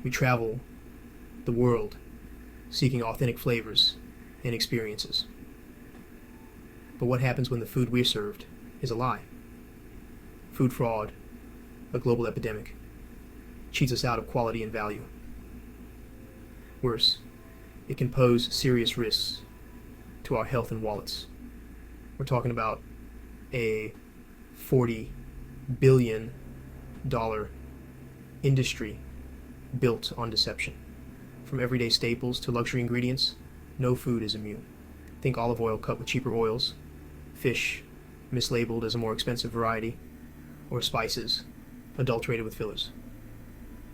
We travel the world seeking authentic flavors and experiences. But what happens when the food we're served is a lie? Food fraud, a global epidemic, cheats us out of quality and value. Worse, it can pose serious risks to our health and wallets. We're talking about a $40 billion industry built on deception. From everyday staples to luxury ingredients, no food is immune. Think olive oil cut with cheaper oils, fish mislabeled as a more expensive variety, or spices adulterated with fillers.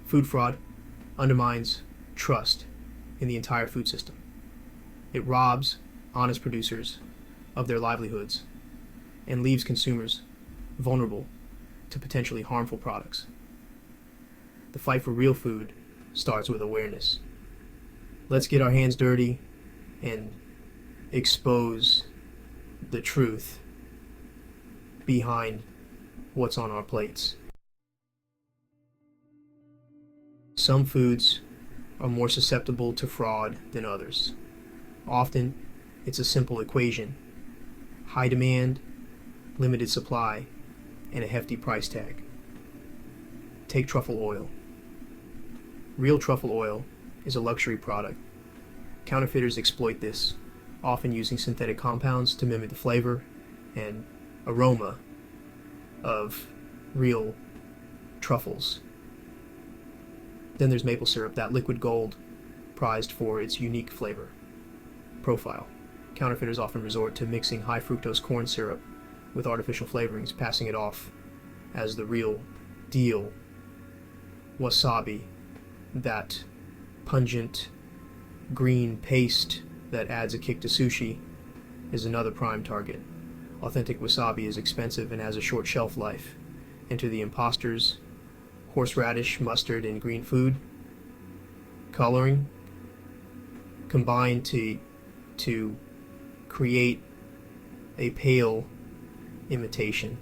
Food fraud undermines trust in the entire food system. It robs honest producers of their livelihoods and leaves consumers vulnerable to potentially harmful products. The fight for real food starts with awareness. Let's get our hands dirty and expose the truth behind what's on our plates. Some foods are more susceptible to fraud than others. Often, it's a simple equation: high demand, limited supply, and a hefty price tag. Take truffle oil. Real truffle oil is a luxury product. Counterfeiters exploit this, often using synthetic compounds to mimic the flavor and aroma of real truffles. Then there's maple syrup, that liquid gold prized for its unique flavor profile. Counterfeiters often resort to mixing high fructose corn syrup with artificial flavorings, passing it off as the real deal. Wasabi, that pungent green paste that adds a kick to sushi, is another prime target. Authentic wasabi is expensive and has a short shelf life. Enter the imposters, horseradish, mustard, and green food coloring combine to create a pale imitation.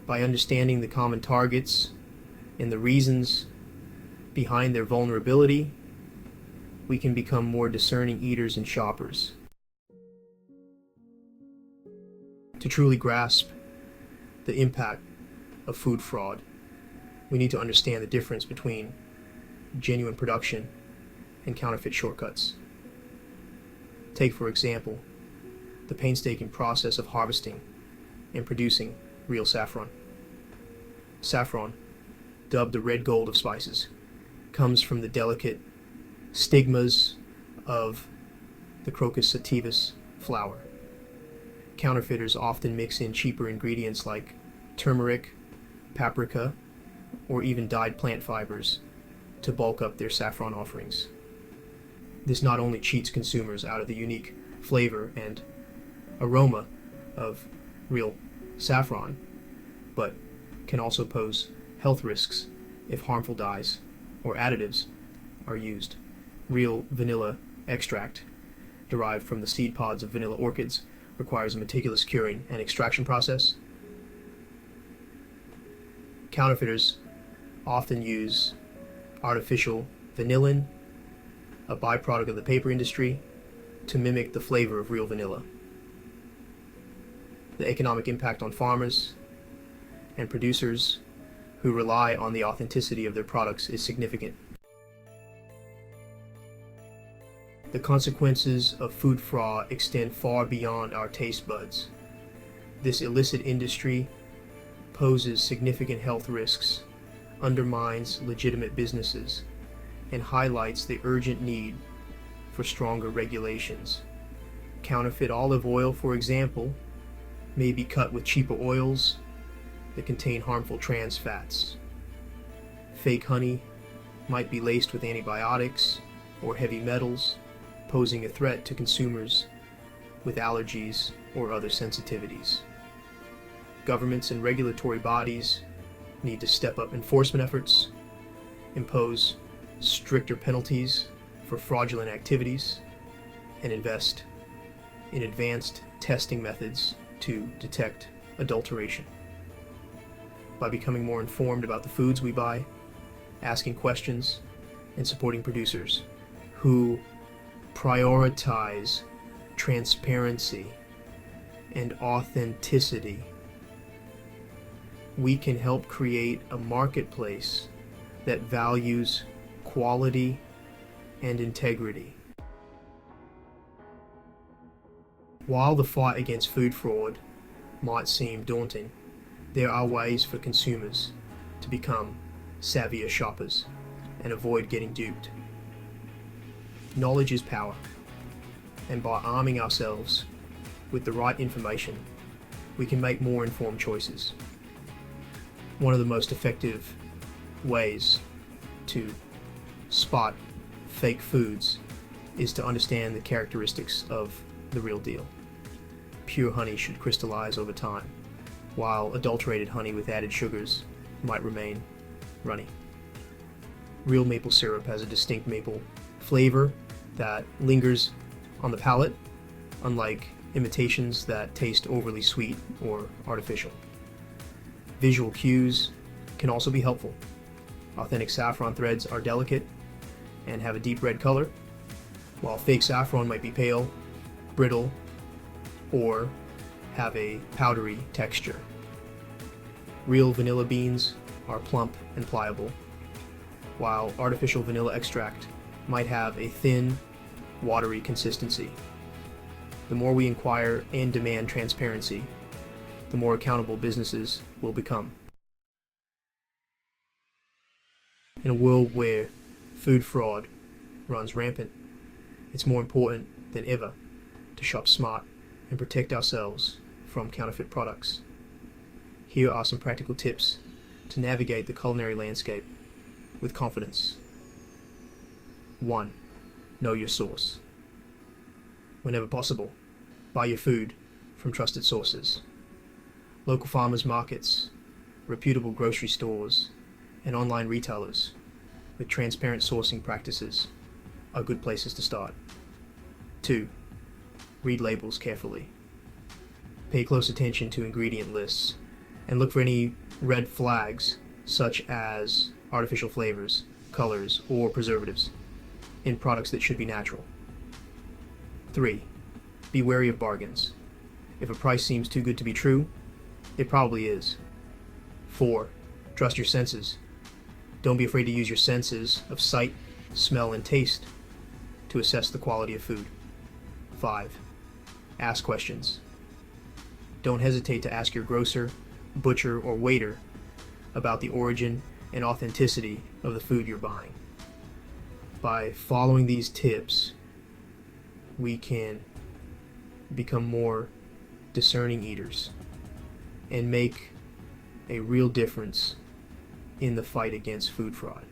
By understanding the common targets and the reasons behind their vulnerability, we can become more discerning eaters and shoppers. To truly grasp the impact of food fraud, we need to understand the difference between genuine production and counterfeit shortcuts. Take, for example, the painstaking process of harvesting and producing real saffron. Saffron, dubbed the red gold of spices, comes from the delicate stigmas of the Crocus sativus flower. Counterfeiters often mix in cheaper ingredients like turmeric, paprika, or even dyed plant fibers to bulk up their saffron offerings. This not only cheats consumers out of the unique flavor and aroma of real saffron, but can also pose health risks if harmful dyes or additives are used. Real vanilla extract, derived from the seed pods of vanilla orchids, requires a meticulous curing and extraction process. Counterfeiters often use artificial vanillin, a byproduct of the paper industry, to mimic the flavor of real vanilla. The economic impact on farmers and producers who rely on the authenticity of their products is significant. The consequences of food fraud extend far beyond our taste buds. This illicit industry poses significant health risks, undermines legitimate businesses, and highlights the urgent need for stronger regulations. Counterfeit olive oil, for example, may be cut with cheaper oils that contain harmful trans fats. Fake honey might be laced with antibiotics or heavy metals, posing a threat to consumers with allergies or other sensitivities. Governments and regulatory bodies need to step up enforcement efforts, impose stricter penalties for fraudulent activities, and invest in advanced testing methods to detect adulteration. By becoming more informed about the foods we buy, asking questions, and supporting producers who prioritize transparency and authenticity, we can help create a marketplace that values quality and integrity. While the fight against food fraud might seem daunting, there are ways for consumers to become savvier shoppers and avoid getting duped. Knowledge is power, and by arming ourselves with the right information, we can make more informed choices. One of the most effective ways to spot fake foods is to understand the characteristics of the real deal. Pure honey should crystallize over time, while adulterated honey with added sugars might remain runny. Real maple syrup has a distinct maple flavor that lingers on the palate, unlike imitations that taste overly sweet or artificial. Visual cues can also be helpful. Authentic saffron threads are delicate and have a deep red color, while fake saffron might be pale, brittle, or have a powdery texture. Real vanilla beans are plump and pliable, while artificial vanilla extract might have a thin, watery consistency. The more we inquire and demand transparency, the more accountable businesses will become. In a world where food fraud runs rampant, it's more important than ever to shop smart and protect ourselves from counterfeit products. Here are some practical tips to navigate the culinary landscape with confidence. 1. Know your source. Whenever possible, buy your food from trusted sources. Local farmers markets, reputable grocery stores, and online retailers with transparent sourcing practices are good places to start. 2. Read labels carefully. Pay close attention to ingredient lists and look for any red flags such as artificial flavors, colors, or preservatives in products that should be natural. 3. Be wary of bargains. If a price seems too good to be true, it probably is. 4. Trust your senses. Don't be afraid to use your senses of sight, smell, and taste to assess the quality of food. 5. Ask questions. Don't hesitate to ask your grocer, butcher, or waiter about the origin and authenticity of the food you're buying. By following these tips, we can become more discerning eaters and make a real difference in the fight against food fraud.